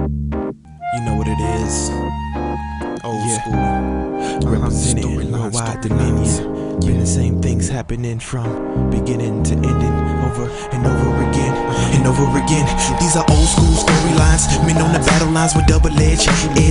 You know what it is. Old school. Representing worldwide dominion. Been the same things happening from beginning to ending, over and over again and over again. These are old school storylines, men on the battle lines with double-edged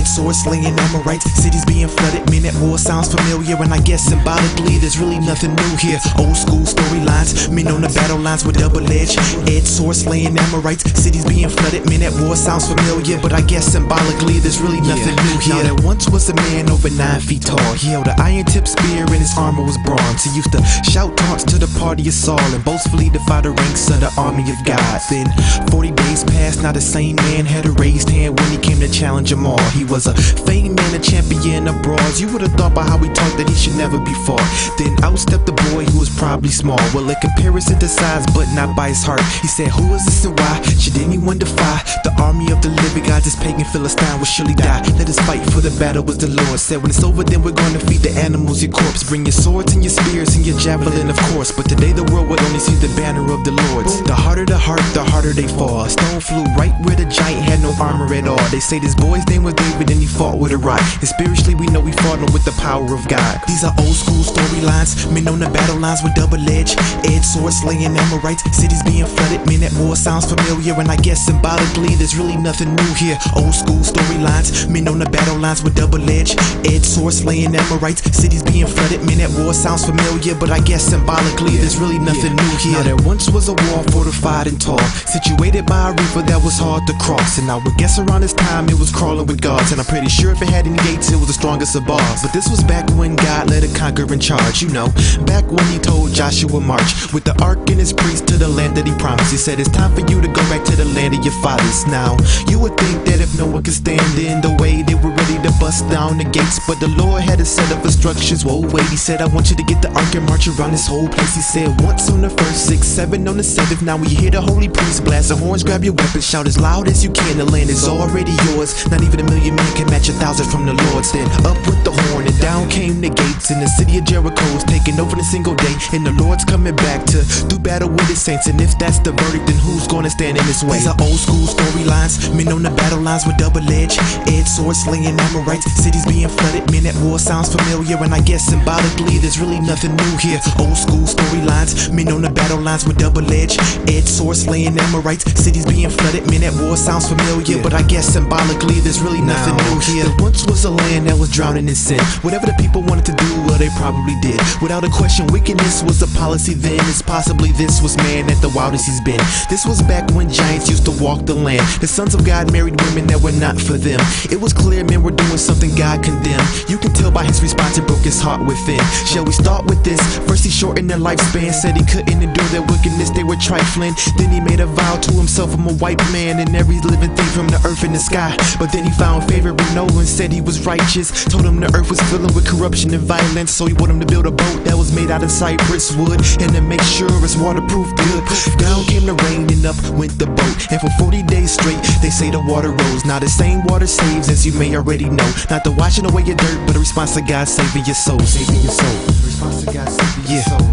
swords slaying Amorites, cities being flooded. Men at war sounds familiar, and I guess symbolically there's really nothing new here. Old school storylines, men on the battle lines with double-edged swords slaying Amorites, cities being flooded. Men at war sounds familiar, but I guess symbolically there's really nothing new here. Now there once was a man over 9 feet tall. He held an iron-tipped spear and his armor was bronze. He used to shout taunts to the party of Saul and boastfully defy the ranks of the army of God. Then 40 days passed, now the same man had a raised hand when he came to challenge them all. He was a famed man, a champion of brawls. You would have thought by how he talked that he should never be fought. Then out stepped the boy who was probably small. Well, in comparison to size, but not by his heart. He said, who is this and why should anyone defy the army of the living God? This pagan Philistine will surely die. Let us fight, for the battle was the Lord. Said when it's over, then we're going to feed the animals your corpse. Bring your swords and your spears and your javelin, of course. But today the world would only see the banner of the Lord's. The harder the heart, the harder they fall. Stone flew right where the giant had no armor at all. They say this boy's name was David and he fought with a rock. And spiritually we know he fought with the power of God. These are old school storylines, men on the battle lines with double-edged swords slaying Amorites, cities being flooded. Men at war sounds familiar, and I guess symbolically there's really nothing new here. Old school storylines, men on the battle lines with double-edged swords slaying Amorites, cities being flooded. Men at war sounds familiar, but I guess symbolically there's really nothing new here. Now there once was a wall fortified and tall, situated by a river that was hard to cross. And I would guess around this time it was crawling with guards, and I'm pretty sure if it had any gates it was the strongest of bars. But this was back when God led a conquering charge, you know, back when he told Joshua march with the ark and his priests to the land that he promised. He said it's time for you to go back to the land of your fathers. Now you would think that if no one could stand in the way, they were ready to bust down the gates, but the Lord had a set of instructions. Whoa, wait, he said I want you to get the ark and march around this whole place. He said once on the first, 6, 7 on the 7th. Now when you hear the holy priest blast the horns, grab your weapons, shout as loud as you can. The land is already yours. Not even a million men can match 1,000 from the Lord's. Then up with the horn and down came the gates, and the city of Jericho was taken over in a single day. And the Lord's coming back to do battle with his saints. And if that's the verdict, then who's gonna stand in his way? These are old school storylines, men on the battle lines with double-edged swords slaying Amorites, cities being flooded. Men at war sounds familiar, and I guess symbolically there's really nothing new here. Old school storylines, men on the battle lines with double-edged swords slaying Amorites, cities being flooded. Men at war sounds familiar, but I guess symbolically there's really nothing new here. There once was a land that was drowning in sin. Whatever the people wanted to do, well, they probably did. Without a question, wickedness was a policy then. It's possibly this was man at the wildest he's been. This was back when giants used to walk the land. The sons of God married women that were not for them. It was clear men were doing something God condemned. You can tell by his response, it broke his heart within. Shall we start with this? First he shortened their lifespan, said he couldn't endure their wickedness, they were trifling. Then he made a vow to himself, I'm a white man and every living thing from the earth and the sky. But then he found favor in Noah and said he was righteous. Told him the earth was filling with corruption and violence, so he wanted him to build a boat that was made out of cypress wood, and to make sure it's waterproof good. Down came the rain and up went the boat, and for 40 days straight they say the water rose. Now the same water saves, as you may already know. Not the washing away your dirt, but a response to God saving your soul. Saving your soul. Response to God saving your soul.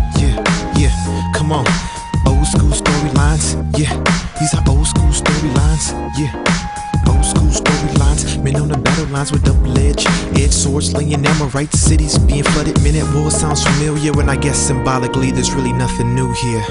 Yeah, come on. Old school storylines, yeah. These are old school storylines, yeah. Old school storylines, men on the battle lines with double-edged swords slaying Amorites, cities being flooded. Men at war sounds familiar, and I guess symbolically there's really nothing new here.